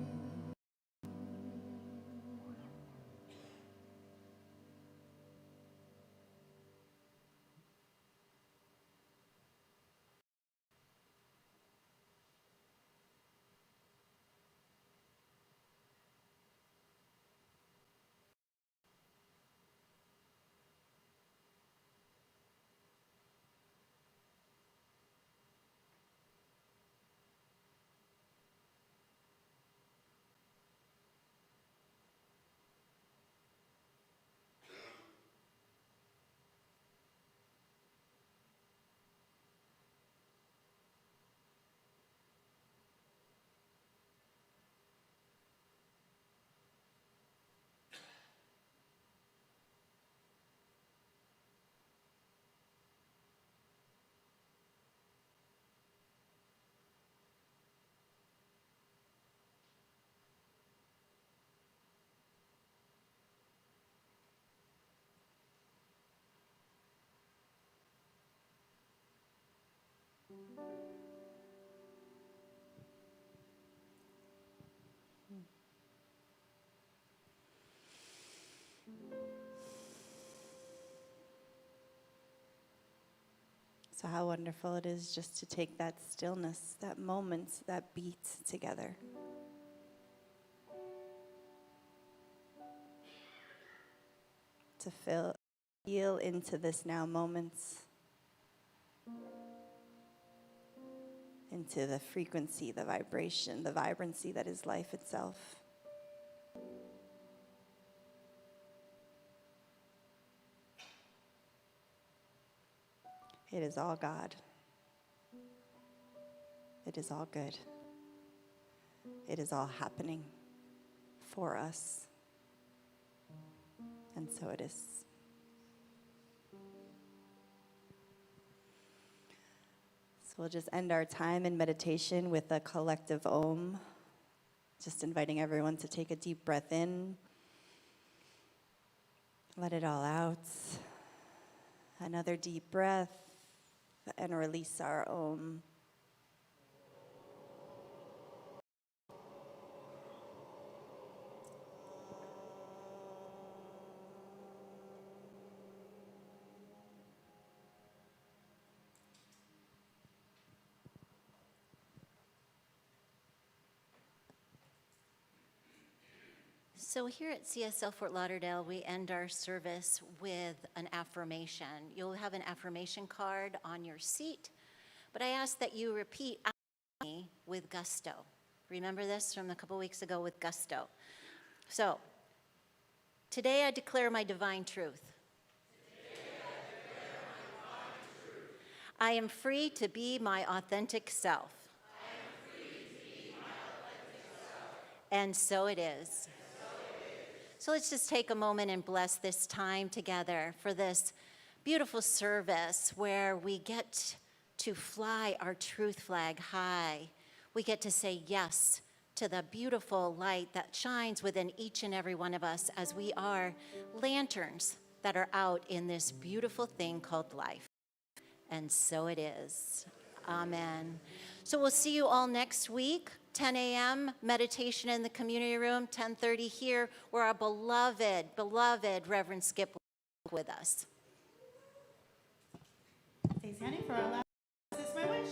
So, how wonderful it is just to take that stillness, that moment, that beat together. To feel into this now moment, into the frequency, the vibration, the vibrancy that is life itself. It is all God. It is all good. It is all happening for us. And so it is. So we'll just end our time in meditation with a collective Om. Just inviting everyone to take a deep breath in. Let it all out. Another deep breath. And release our Om. So here at CSL Fort Lauderdale, we end our service with an affirmation. You'll have an affirmation card on your seat, but I ask that you repeat after me with gusto. Remember this from a couple weeks ago with gusto. So, today I declare my divine truth. I am free to be my authentic self. And so it is. So let's just take a moment and bless this time together for this beautiful service where we get to fly our truth flag high. We get to say yes to the beautiful light that shines within each and every one of us as we are lanterns that are out in this beautiful thing called life. And so it is. Amen. So we'll see you all next week. 10 a.m. meditation in the community room, 10:30 here, where our beloved Reverend Skip will be with us. Stay standing for our last. This is my wish.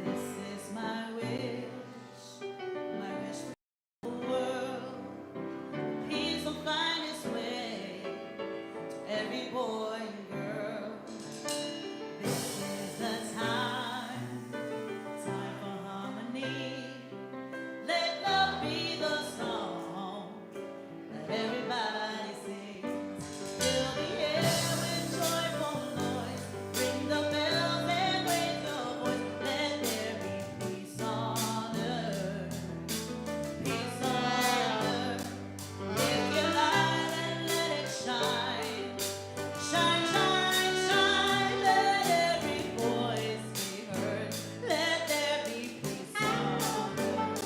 This is my wish for the world. Peace will find its way to every boy and girl. This is the time for harmony. Let love be the song that everybody sings. Fill the air with joyful noise. Ring the bells and raise your voice. Let there be peace on earth. Peace on earth. Take your light and let it shine. Shine, shine, shine. Let every voice be heard. Let there be peace on earth.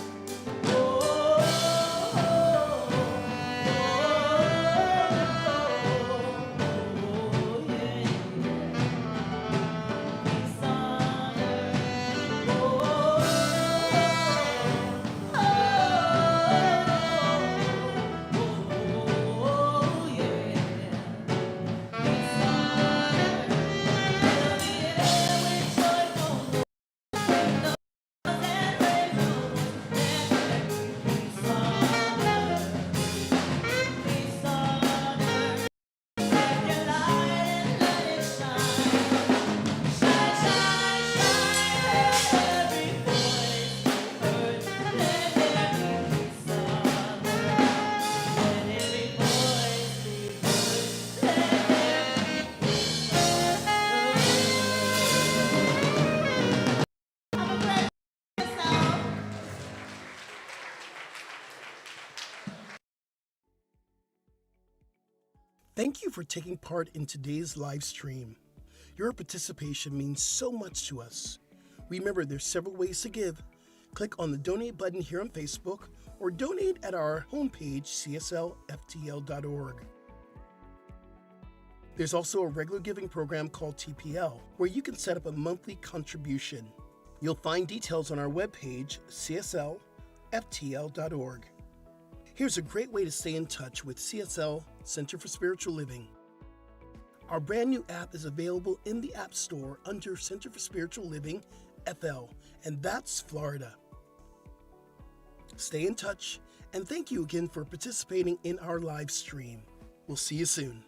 Thank you for taking part in today's live stream. Your participation means so much to us. Remember, there's several ways to give. Click on the donate button here on Facebook or donate at our homepage, cslftl.org. There's also a regular giving program called TPL, where you can set up a monthly contribution. You'll find details on our webpage, cslftl.org. ftl.org. Here's a great way to stay in touch with CSL Center for Spiritual Living. Our brand new app is available in the App Store under Center for Spiritual Living FL, and that's Florida. Stay in touch, and thank you again for participating in our live stream. We'll see you soon.